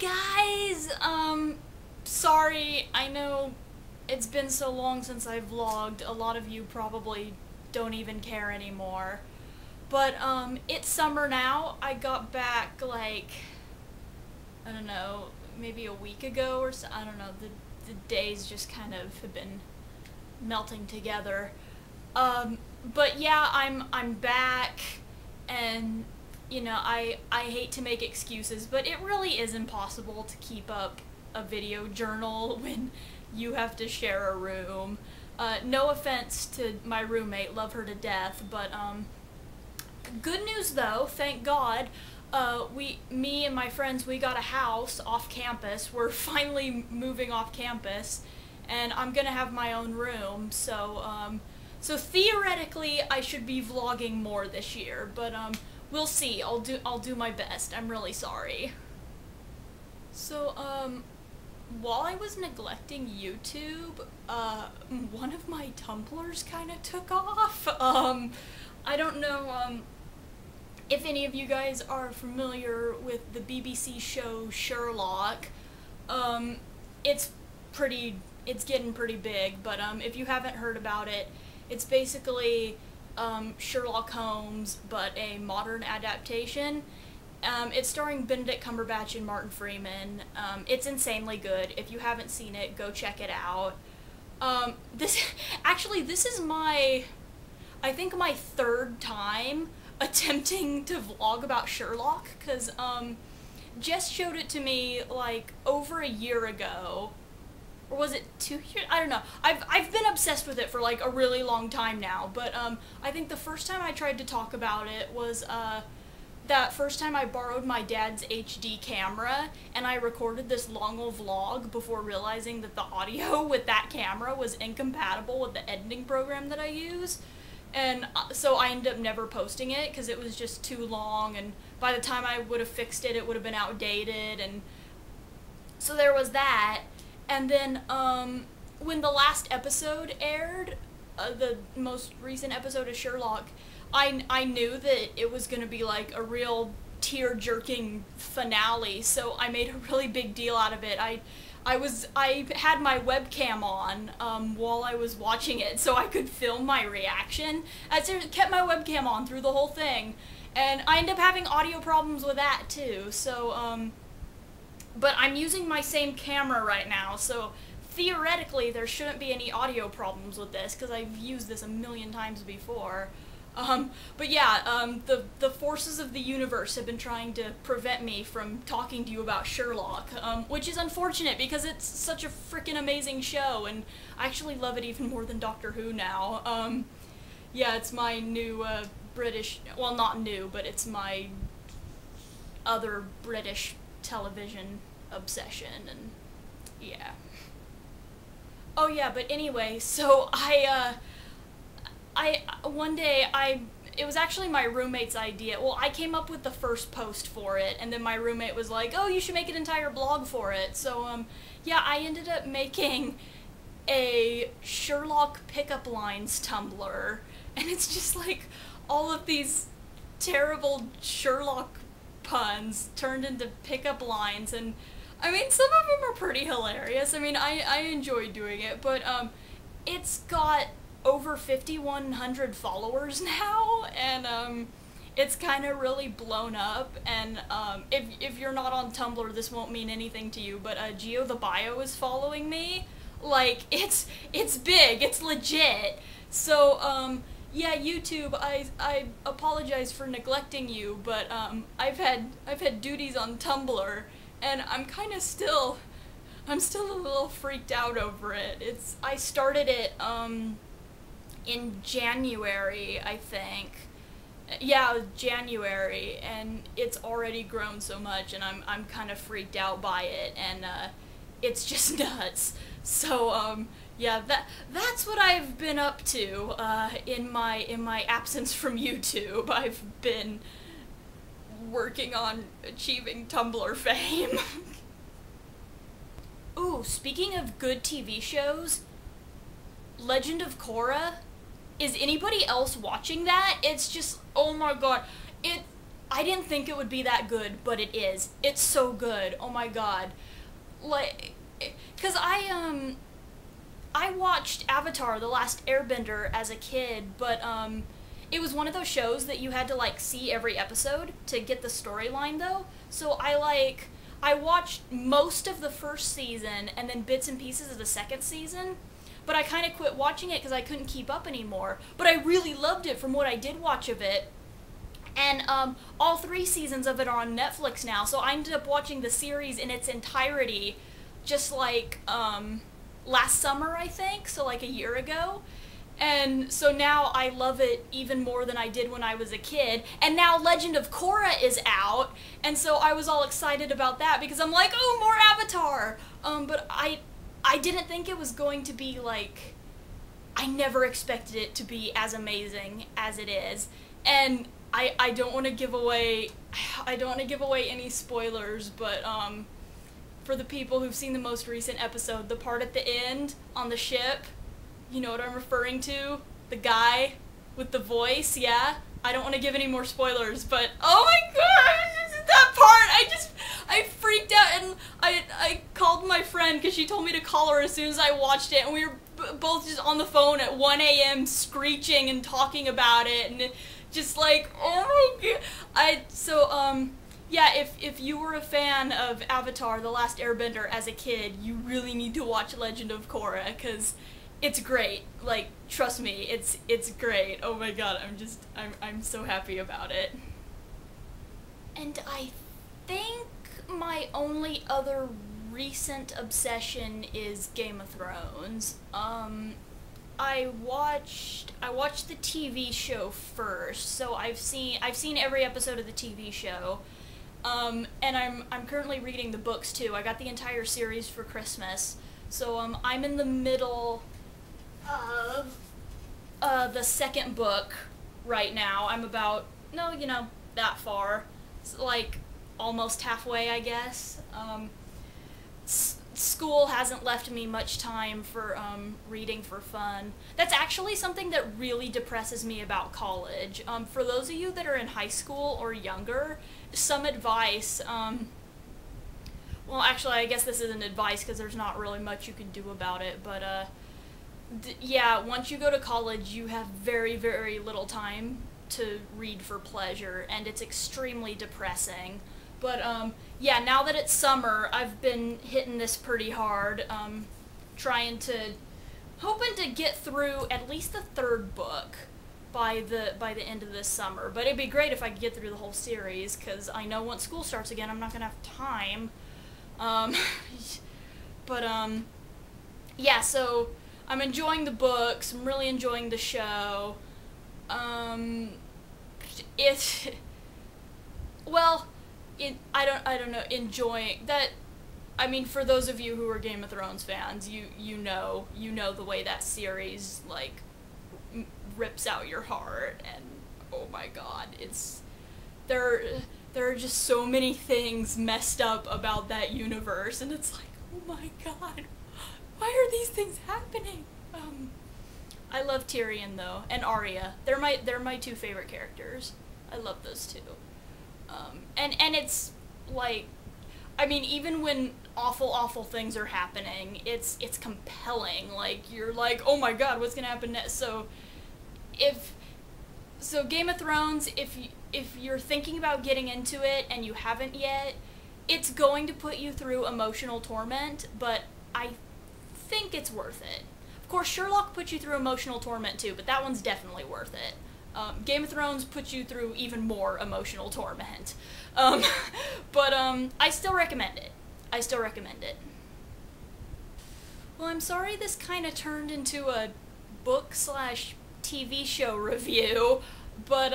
guys! Sorry, I know it's been so long since I vlogged. A lot of you probably don't even care anymore. But, it's summer now. I got back, like, I don't know, maybe a week ago or so. I don't know, the days just kind of have been melting together. But yeah, I'm back, and, you know, I hate to make excuses, but it really is impossible to keep up a video journal when you have to share a room. No offense to my roommate, love her to death, but, good news though, thank God, me and my friends, we got a house off campus. We're finally moving off campus, and I'm gonna have my own room, so theoretically I should be vlogging more this year, but, we'll see. I'll do my best. I'm really sorry. So, while I was neglecting YouTube, one of my Tumblrs kinda took off. I don't know, if any of you guys are familiar with the BBC show Sherlock. It's getting pretty big, but, if you haven't heard about it, it's basically, Sherlock Holmes, but a modern adaptation. It's starring Benedict Cumberbatch and Martin Freeman. It's insanely good. If you haven't seen it, go check it out. This is I think my third time attempting to vlog about Sherlock, because, Jess showed it to me, like, over a year ago. Or was it 2 years? I don't know. I've been obsessed with it for, like, a really long time now, but, I think the first time I tried to talk about it was, that first time I borrowed my dad's HD camera, and I recorded this long old vlog before realizing that the audio with that camera was incompatible with the editing program that I use. And so I ended up never posting it because it was just too long, and by the time I would have fixed it, it would have been outdated, and so there was that. And then, when the last episode aired, the most recent episode of Sherlock, I knew that it was gonna be like a real tear-jerking finale, so I made a really big deal out of it. I had my webcam on, while I was watching it, so I could film my reaction. I kept my webcam on through the whole thing, and I ended up having audio problems with that too, so, but I'm using my same camera right now, so theoretically there shouldn't be any audio problems with this, because I've used this a million times before. But yeah, the forces of the universe have been trying to prevent me from talking to you about Sherlock, which is unfortunate because it's such a freaking amazing show, and I actually love it even more than Doctor Who now. Yeah, it's my new, British, well, not new, but it's my other British television obsession, and yeah. Oh yeah, but anyway, so one day, it was actually my roommate's idea. Well, I came up with the first post for it, and then my roommate was like, oh, you should make an entire blog for it. So, yeah, I ended up making a Sherlock pickup lines Tumblr, and it's just like all of these terrible Sherlock puns turned into pickup lines, and I mean, some of them are pretty hilarious. I mean, I enjoy doing it, but, it's got over 5,100 followers now, and, it's kind of really blown up, and, if you're not on Tumblr, this won't mean anything to you, but, Geo the Bio is following me. Like, it's big, it's legit. So, yeah, YouTube, I apologize for neglecting you, but, I've had duties on Tumblr, and I'm still a little freaked out over it. I started it, in January, I think. Yeah, January, and it's already grown so much, and I'm kind of freaked out by it, and, it's just nuts. So, yeah, that's what I've been up to, in my absence from YouTube. I've been working on achieving Tumblr fame. Ooh, speaking of good TV shows, Legend of Korra. Is anybody else watching that? It's just, oh my god. I didn't think it would be that good, but it is. It's so good. Oh my god. Like, cause I watched Avatar: The Last Airbender as a kid, but it was one of those shows that you had to like see every episode to get the storyline though. So I watched most of the first season and then bits and pieces of the second season, but I kind of quit watching it because I couldn't keep up anymore. But I really loved it from what I did watch of it. And all 3 seasons of it are on Netflix now, so I ended up watching the series in its entirety just like last summer, I think, so like a year ago. And so now I love it even more than I did when I was a kid. And now Legend of Korra is out, and so I was all excited about that because I'm like, oh, more Avatar! But I didn't think it was going to be like... I never expected it to be as amazing as it is. And I don't want to give away... I don't want to give away any spoilers, but for the people who've seen the most recent episode, the part at the end on the ship... You know what I'm referring to? The guy with the voice, yeah? I don't want to give any more spoilers, but oh my god, that part, I freaked out, and I called my friend because she told me to call her as soon as I watched it, and we were both just on the phone at 1 a.m. screeching and talking about it, and just like, oh my god. Yeah, if you were a fan of Avatar: The Last Airbender as a kid, you really need to watch Legend of Korra, because it's great. Like, trust me, it's great. Oh my god, I'm so happy about it. And I think my only other recent obsession is Game of Thrones. I watched the TV show first, so I've seen every episode of the TV show. And I'm currently reading the books too. I got the entire series for Christmas. So I'm in the middle the second book right now. I'm about, that far. It's like almost halfway, I guess. School hasn't left me much time for reading for fun. That's actually something that really depresses me about college. For those of you that are in high school or younger, some advice, well, actually, I guess this isn't advice because there's not really much you can do about it, but yeah, once you go to college, you have very, very little time to read for pleasure, and it's extremely depressing. But, yeah, now that it's summer, I've been hitting this pretty hard, hoping to get through at least the 3rd book by the end of this summer. But it'd be great if I could get through the whole series, because I know once school starts again, I'm not gonna have time. Yeah, so I'm enjoying the books, I'm really enjoying the show. I don't know, enjoying that. I mean, for those of you who are Game of Thrones fans, you know the way that series like rips out your heart, and oh my god, there are just so many things messed up about that universe, and it's like, oh my god, why are these things happening? I love Tyrion though, and Arya. They're my 2 favorite characters. I love those 2. And it's like, I mean, even when awful things are happening, it's compelling. Like, you're like, oh my god, what's gonna happen next? So Game of Thrones, if you're thinking about getting into it and you haven't yet, it's going to put you through emotional torment, but I think it's worth it. Of course, Sherlock puts you through emotional torment too, but that one's definitely worth it. Game of Thrones puts you through even more emotional torment. But I still recommend it. Well, I'm sorry this kind of turned into a book/TV show review, but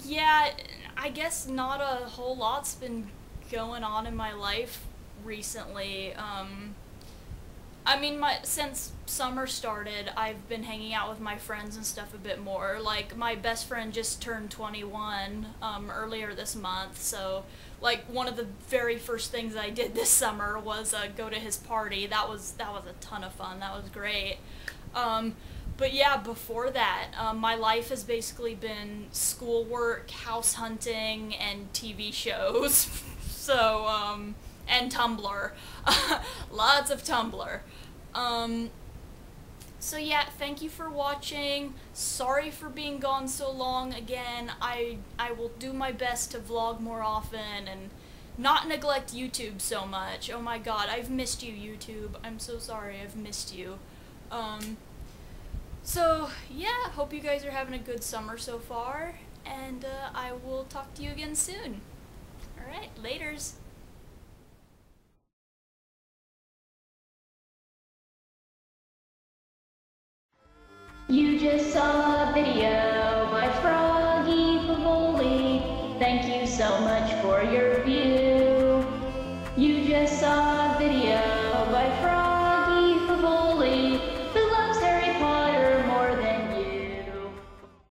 yeah, I guess not a whole lot's been going on in my life recently. I mean, since summer started, I've been hanging out with my friends and stuff a bit more. Like, my best friend just turned 21 earlier this month, so like one of the very first things I did this summer was go to his party. That was a ton of fun. That was great. But yeah, before that, my life has basically been schoolwork, house hunting, and TV shows. So, and Tumblr. Lots of Tumblr. So yeah, thank you for watching. Sorry for being gone so long again. I will do my best to vlog more often and not neglect YouTube so much. Oh my god, I've missed you, YouTube. I'm so sorry, I've missed you. So yeah, hope you guys are having a good summer so far, and I will talk to you again soon. Alright, laters. You just saw a video by Froggy Phevoli. Thank you so much for your view. You just saw